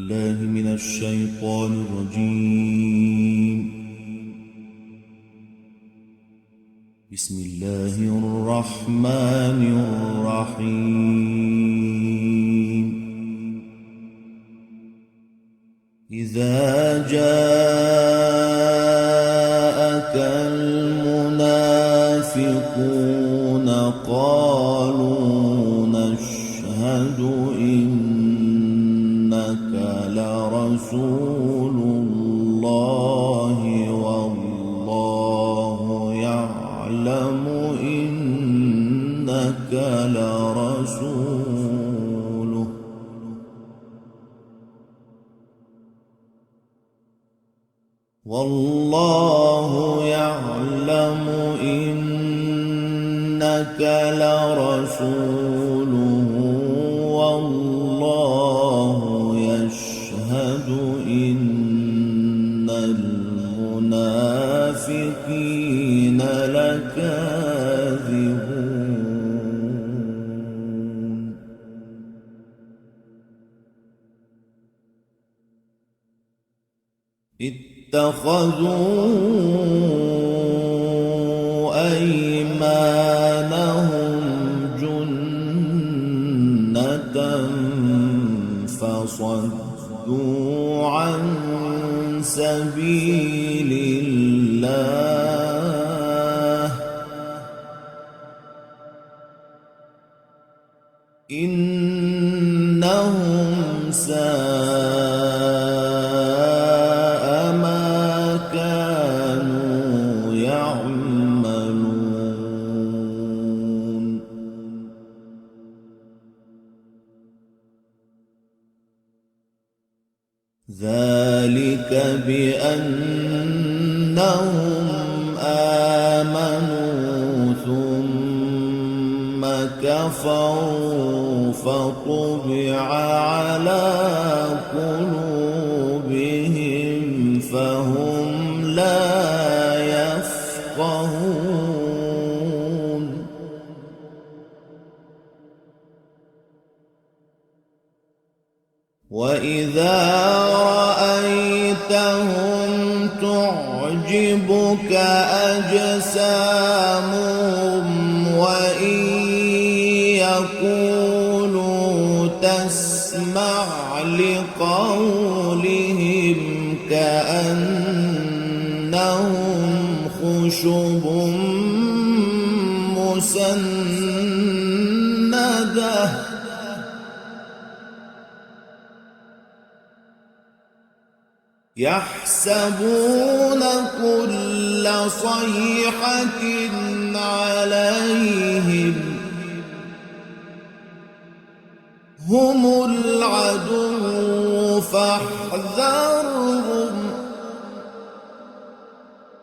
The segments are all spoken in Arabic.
بالله من الشيطان الرجيم. بسم الله الرحمن الرحيم. إذا جاءك المنافقون قالوا نشهد إنك لرسول الله والله يعلم إنك لرسوله والله يعلم إنك لرسوله والله يشهد إن المنافقين لكاذبون. اتخذوا أيمانهم جنة فصدوا عن سبيل الله إنهم ساء ما كانوا يعملون. ذلك بأنهم آمنوا ثم كفروا فطبع على قلوبهم فهم لا يفقهون. وإذا رأيتهم تعجبك أجسامهم وإن يقولوا تسمع لقولهم كأنهم خشب مسندة يحسبون كل صيحة عليهم هم العدو فاحذرهم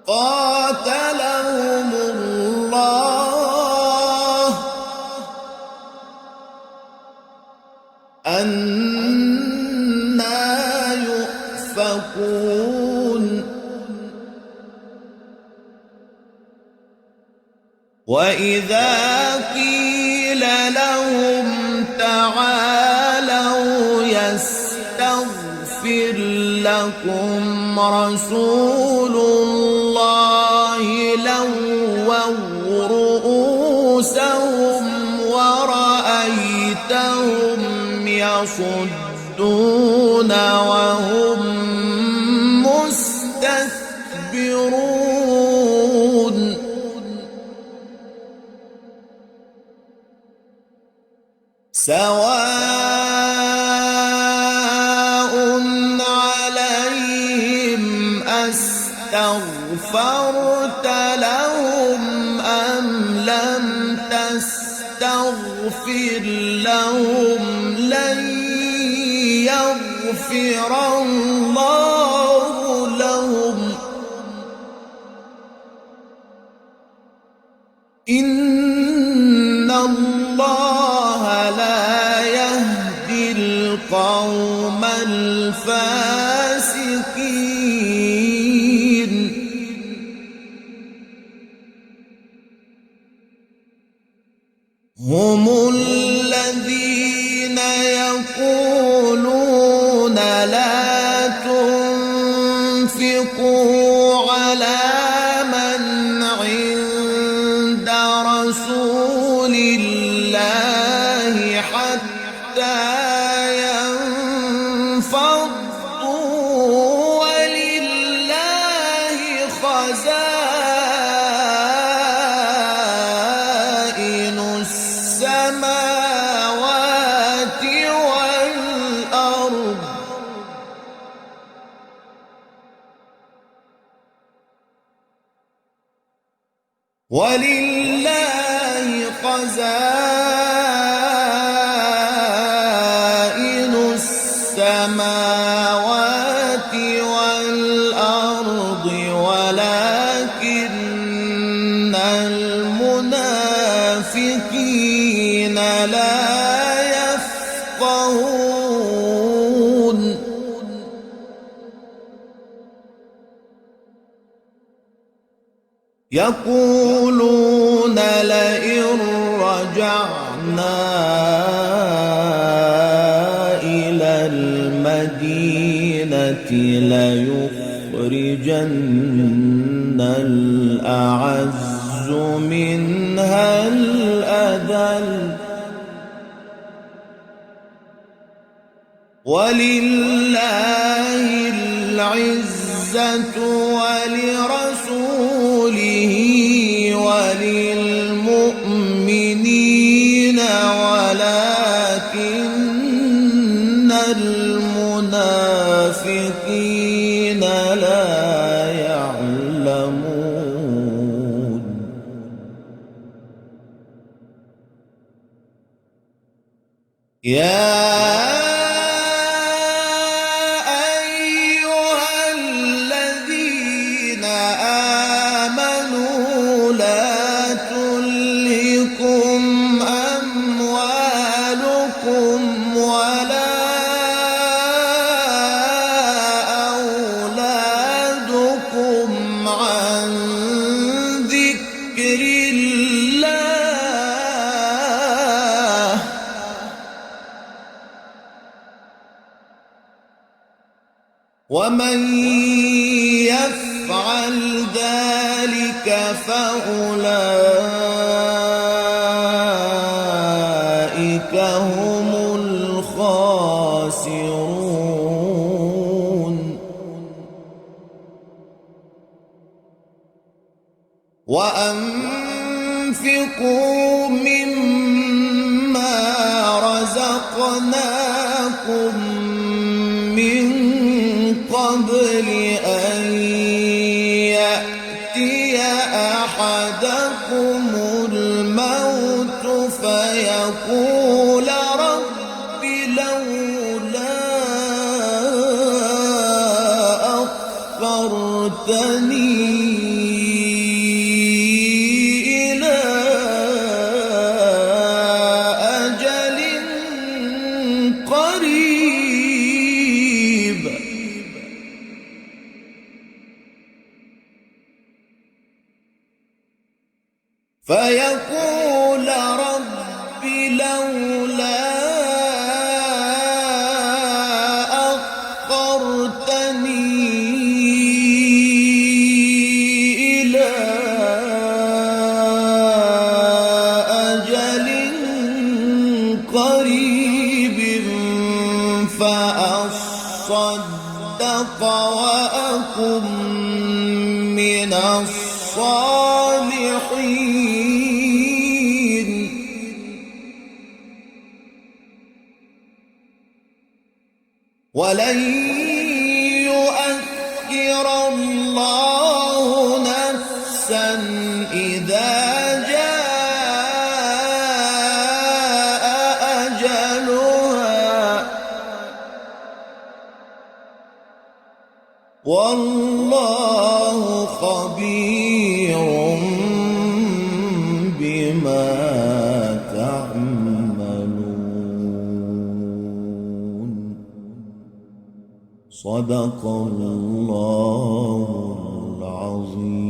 قاتلهم الله أنى يؤفكون. وإذا قيل لهم تعالوا يستغفر لكم رسول الله لووا رؤوسهم ورأيتهم يصدون وهم مستكبرون. سواء عليهم أستغفرت لهم أم لم تستغفر لهم لن يغفر الله لهم إن الله لا يهدي القوم الفاسقين. هم الذين يقولون لا الله حتى ينفضوا ولله خزائن السماوات والأرض ولله خزائن السماوات والأرض ولكن المنافقين لا يفقهون يقولون لئن رجعنا إلى المدينة ليخرجن الأعز منها الأذل ولله العزة ولرسوله وللمؤمنين ولكن المنافقين لا يعلمون يا ومن يفعل ذلك فأولئك هم الخاسرون وأنفقوا مما رزقناكم من قبل أن يأتي أحدكم الموت فيقول رب لولا أخرتني إلى أجل قريب فيقول رب لولا أخرتني إلى أجل قريب فأصدق وأكن من الصالحين ولن يؤخر الله نفسا إذا جاء أجلها والله خبير بما تعملون صدق الله العظيم.